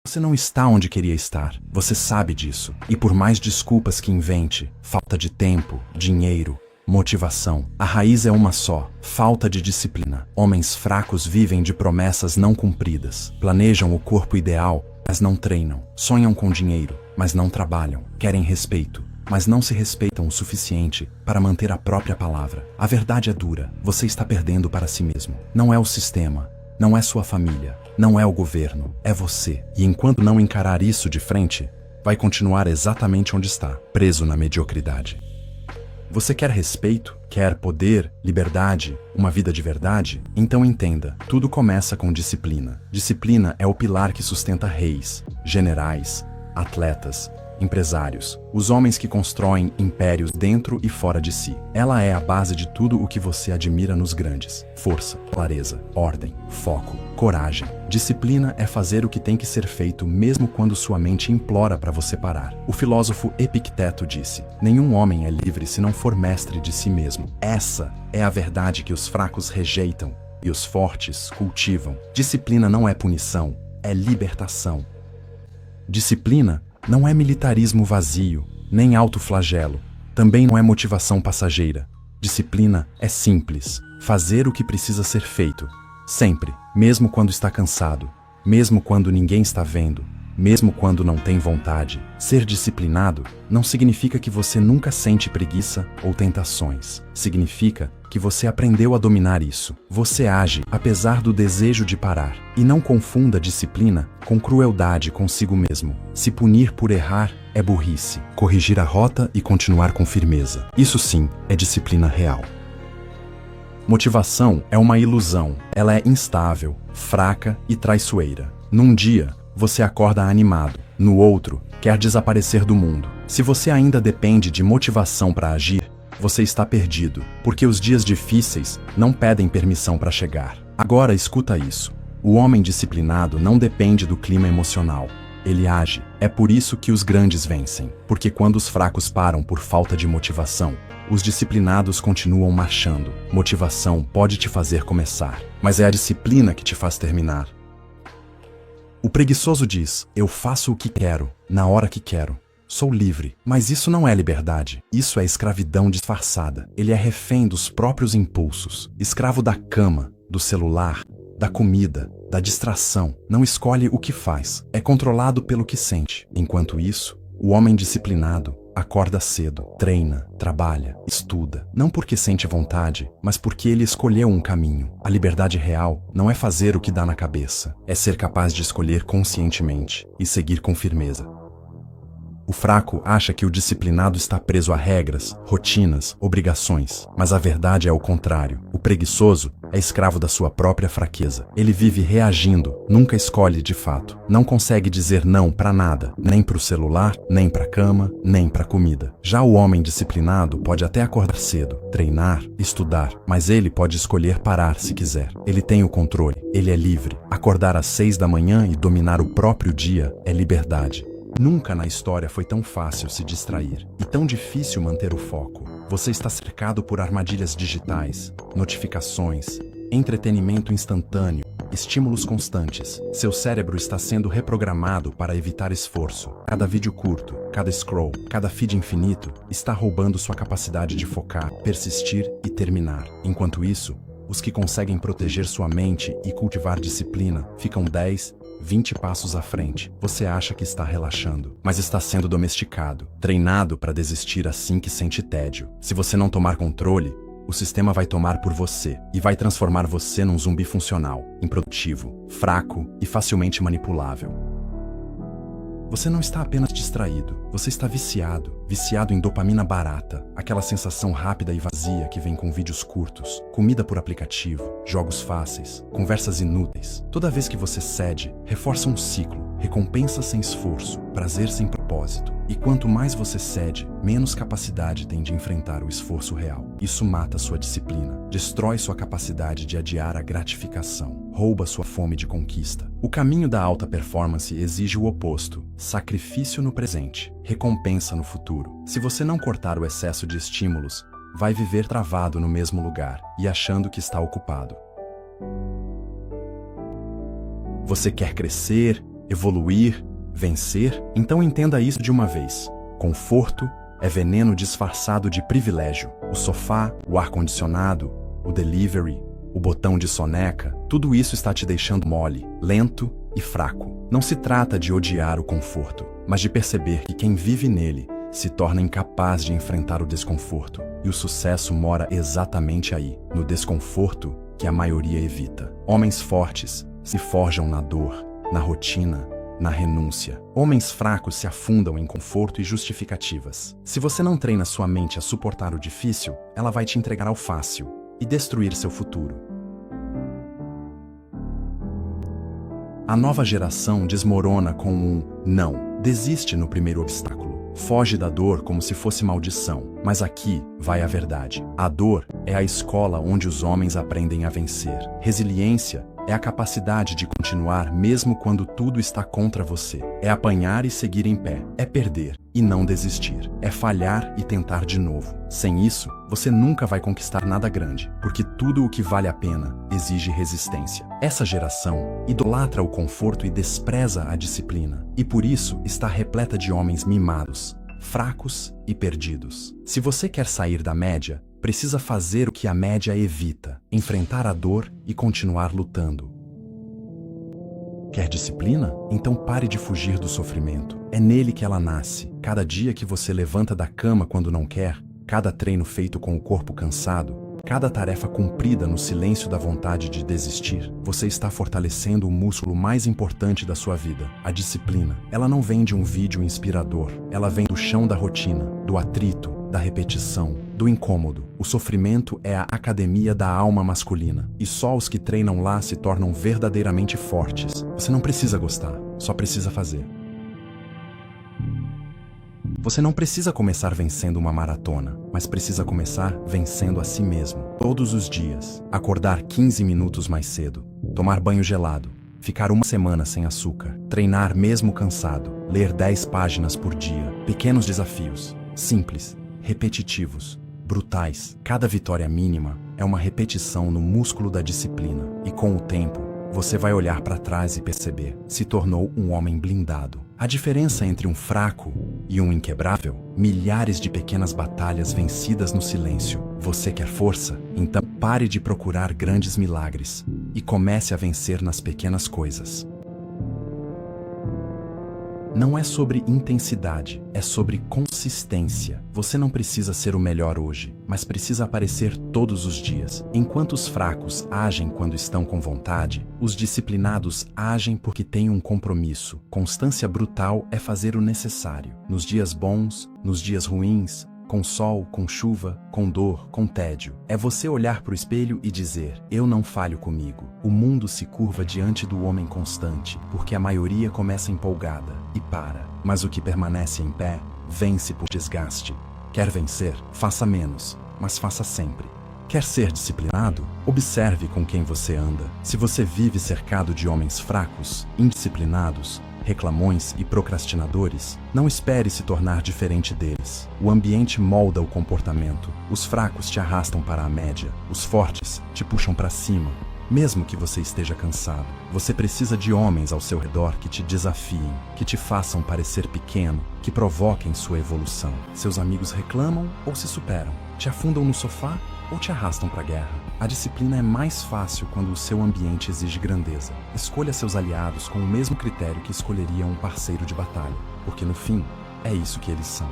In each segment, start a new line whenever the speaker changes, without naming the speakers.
Você não está onde queria estar. Você sabe disso. E por mais desculpas que invente, falta de tempo, dinheiro, motivação, a raiz é uma só: falta de disciplina. Homens fracos vivem de promessas não cumpridas. Planejam o corpo ideal, mas não treinam. Sonham com dinheiro, mas não trabalham. Querem respeito, mas não se respeitam o suficiente para manter a própria palavra. A verdade é dura. Você está perdendo para si mesmo. Não é o sistema, não é sua família, não é o governo, é você. E enquanto não encarar isso de frente, vai continuar exatamente onde está, preso na mediocridade. Você quer respeito? Quer poder, liberdade, uma vida de verdade? Então entenda, tudo começa com disciplina. Disciplina é o pilar que sustenta reis, generais, atletas, empresários, os homens que constroem impérios dentro e fora de si. Ela é a base de tudo o que você admira nos grandes: força, clareza, ordem, foco, coragem. Disciplina é fazer o que tem que ser feito mesmo quando sua mente implora para você parar. O filósofo Epicteto disse: nenhum homem é livre se não for mestre de si mesmo. Essa é a verdade que os fracos rejeitam e os fortes cultivam. Disciplina não é punição, é libertação. Disciplina não é militarismo vazio, nem autoflagelo. Também não é motivação passageira. Disciplina é simples: fazer o que precisa ser feito, sempre, mesmo quando está cansado, mesmo quando ninguém está vendo, mesmo quando não tem vontade. Ser disciplinado não significa que você nunca sente preguiça ou tentações. Significa que você aprendeu a dominar isso. Você age apesar do desejo de parar. E não confunda disciplina com crueldade consigo mesmo. Se punir por errar é burrice. Corrigir a rota e continuar com firmeza, isso sim é disciplina real. Motivação é uma ilusão. Ela é instável, fraca e traiçoeira. Num dia, você acorda animado. No outro, quer desaparecer do mundo. Se você ainda depende de motivação para agir, você está perdido, porque os dias difíceis não pedem permissão para chegar. Agora escuta isso: o homem disciplinado não depende do clima emocional. Ele age. É por isso que os grandes vencem. Porque quando os fracos param por falta de motivação, os disciplinados continuam marchando. Motivação pode te fazer começar, mas é a disciplina que te faz terminar. O preguiçoso diz: eu faço o que quero, na hora que quero. Sou livre. Mas isso não é liberdade. Isso é escravidão disfarçada. Ele é refém dos próprios impulsos, escravo da cama, do celular, da comida, da distração. Não escolhe o que faz. É controlado pelo que sente. Enquanto isso, o homem disciplinado acorda cedo, treina, trabalha, estuda. Não porque sente vontade, mas porque ele escolheu um caminho. A liberdade real não é fazer o que dá na cabeça. É ser capaz de escolher conscientemente e seguir com firmeza. O fraco acha que o disciplinado está preso a regras, rotinas, obrigações. Mas a verdade é o contrário. O preguiçoso é escravo da sua própria fraqueza. Ele vive reagindo, nunca escolhe de fato. Não consegue dizer não para nada, nem para o celular, nem para a cama, nem para a comida. Já o homem disciplinado pode até acordar cedo, treinar, estudar, mas ele pode escolher parar se quiser. Ele tem o controle, ele é livre. Acordar às 6 da manhã e dominar o próprio dia é liberdade. Nunca na história foi tão fácil se distrair e tão difícil manter o foco. Você está cercado por armadilhas digitais, notificações, entretenimento instantâneo, estímulos constantes. Seu cérebro está sendo reprogramado para evitar esforço. Cada vídeo curto, cada scroll, cada feed infinito está roubando sua capacidade de focar, persistir e terminar. Enquanto isso, os que conseguem proteger sua mente e cultivar disciplina ficam 10, 20 passos à frente. Você acha que está relaxando, mas está sendo domesticado, treinado para desistir assim que sente tédio. Se você não tomar controle, o sistema vai tomar por você e vai transformar você num zumbi funcional, improdutivo, fraco e facilmente manipulável. Você não está apenas distraído, você está viciado. Viciado em dopamina barata, aquela sensação rápida e vazia que vem com vídeos curtos, comida por aplicativo, jogos fáceis, conversas inúteis. Toda vez que você cede, reforça um ciclo, recompensa sem esforço, prazer sem propósito. E quanto mais você cede, menos capacidade tem de enfrentar o esforço real. Isso mata sua disciplina, destrói sua capacidade de adiar a gratificação, rouba sua fome de conquista. O caminho da alta performance exige o oposto: sacrifício no presente, recompensa no futuro. Se você não cortar o excesso de estímulos, vai viver travado no mesmo lugar e achando que está ocupado. Você quer crescer, evoluir, vencer, então entenda isso de uma vez. Conforto é veneno disfarçado de privilégio. O sofá, o ar-condicionado, o delivery, o botão de soneca, tudo isso está te deixando mole, lento e fraco. Não se trata de odiar o conforto, mas de perceber que quem vive nele se torna incapaz de enfrentar o desconforto. E o sucesso mora exatamente aí, no desconforto que a maioria evita. Homens fortes se forjam na dor, na rotina, na renúncia. Homens fracos se afundam em conforto e justificativas. Se você não treina sua mente a suportar o difícil, ela vai te entregar ao fácil e destruir seu futuro. A nova geração desmorona com um não. Desiste no primeiro obstáculo. Foge da dor como se fosse maldição. Mas aqui vai a verdade. A dor é a escola onde os homens aprendem a vencer. Resiliência é a capacidade de continuar mesmo quando tudo está contra você. É apanhar e seguir em pé. É perder e não desistir. É falhar e tentar de novo. Sem isso, você nunca vai conquistar nada grande, porque tudo o que vale a pena exige resistência. Essa geração idolatra o conforto e despreza a disciplina, e por isso está repleta de homens mimados, fracos e perdidos. Se você quer sair da média, precisa fazer o que a média evita: enfrentar a dor e continuar lutando. Quer disciplina? Então pare de fugir do sofrimento. É nele que ela nasce. Cada dia que você levanta da cama quando não quer, cada treino feito com o corpo cansado, cada tarefa cumprida no silêncio da vontade de desistir, você está fortalecendo o músculo mais importante da sua vida, a disciplina. Ela não vem de um vídeo inspirador, ela vem do chão da rotina, do atrito, da repetição, do incômodo. O sofrimento é a academia da alma masculina, e só os que treinam lá se tornam verdadeiramente fortes. Você não precisa gostar, só precisa fazer. Você não precisa começar vencendo uma maratona, mas precisa começar vencendo a si mesmo. Todos os dias. Acordar 15 minutos mais cedo. Tomar banho gelado. Ficar uma semana sem açúcar. Treinar mesmo cansado. Ler 10 páginas por dia. Pequenos desafios. Simples. Repetitivos. Brutais. Cada vitória mínima é uma repetição no músculo da disciplina. E com o tempo, você vai olhar para trás e perceber: se tornou um homem blindado. A diferença entre um fraco e um inquebrável? Milhares de pequenas batalhas vencidas no silêncio. Você quer força? Então pare de procurar grandes milagres e comece a vencer nas pequenas coisas. Não é sobre intensidade, é sobre consistência. Você não precisa ser o melhor hoje, mas precisa aparecer todos os dias. Enquanto os fracos agem quando estão com vontade, os disciplinados agem porque têm um compromisso. Constância brutal é fazer o necessário. Nos dias bons, nos dias ruins, com sol, com chuva, com dor, com tédio. É você olhar para o espelho e dizer: eu não falho comigo. O mundo se curva diante do homem constante, porque a maioria começa empolgada e para. Mas o que permanece em pé, vence por desgaste. Quer vencer? Faça menos, mas faça sempre. Quer ser disciplinado? Observe com quem você anda. Se você vive cercado de homens fracos, indisciplinados, reclamões e procrastinadores, não espere se tornar diferente deles. O ambiente molda o comportamento. Os fracos te arrastam para a média. Os fortes te puxam para cima. Mesmo que você esteja cansado, você precisa de homens ao seu redor que te desafiem, que te façam parecer pequeno, que provoquem sua evolução. Seus amigos reclamam ou se superam? Te afundam no sofá ou te arrastam para a guerra? A disciplina é mais fácil quando o seu ambiente exige grandeza. Escolha seus aliados com o mesmo critério que escolheria um parceiro de batalha, porque no fim, é isso que eles são.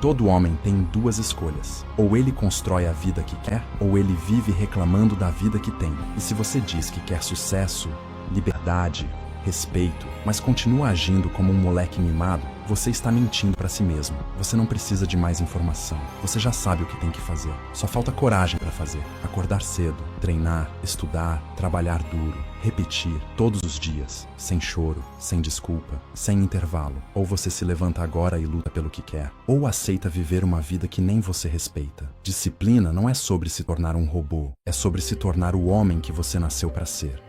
Todo homem tem duas escolhas. Ou ele constrói a vida que quer, ou ele vive reclamando da vida que tem. E se você diz que quer sucesso, liberdade, respeito, mas continua agindo como um moleque mimado, você está mentindo para si mesmo. Você não precisa de mais informação. Você já sabe o que tem que fazer. Só falta coragem para fazer. Acordar cedo, treinar, estudar, trabalhar duro, repetir todos os dias, sem choro, sem desculpa, sem intervalo. Ou você se levanta agora e luta pelo que quer, ou aceita viver uma vida que nem você respeita. Disciplina não é sobre se tornar um robô, é sobre se tornar o homem que você nasceu para ser.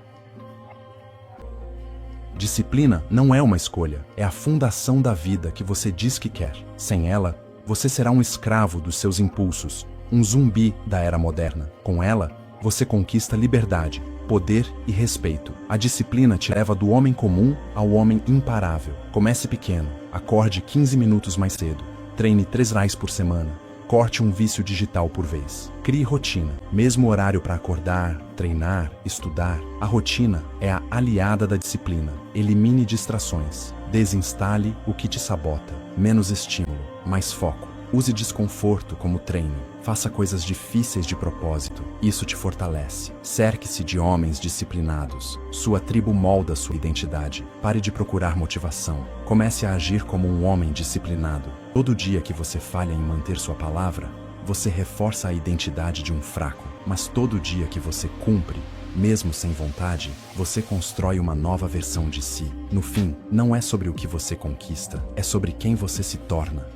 Disciplina não é uma escolha, é a fundação da vida que você diz que quer. Sem ela, você será um escravo dos seus impulsos, um zumbi da era moderna. Com ela, você conquista liberdade, poder e respeito. A disciplina te leva do homem comum ao homem imparável. Comece pequeno, acorde 15 minutos mais cedo, treine 3 horas por semana, corte um vício digital por vez. Crie rotina, mesmo horário para acordar, treinar, estudar. A rotina é a aliada da disciplina. Elimine distrações, desinstale o que te sabota. Menos estímulo, mais foco. Use desconforto como treino. Faça coisas difíceis de propósito. Isso te fortalece. Cerque-se de homens disciplinados. Sua tribo molda sua identidade. Pare de procurar motivação. Comece a agir como um homem disciplinado. Todo dia que você falha em manter sua palavra, você reforça a identidade de um fraco. Mas todo dia que você cumpre, mesmo sem vontade, você constrói uma nova versão de si. No fim, não é sobre o que você conquista, é sobre quem você se torna.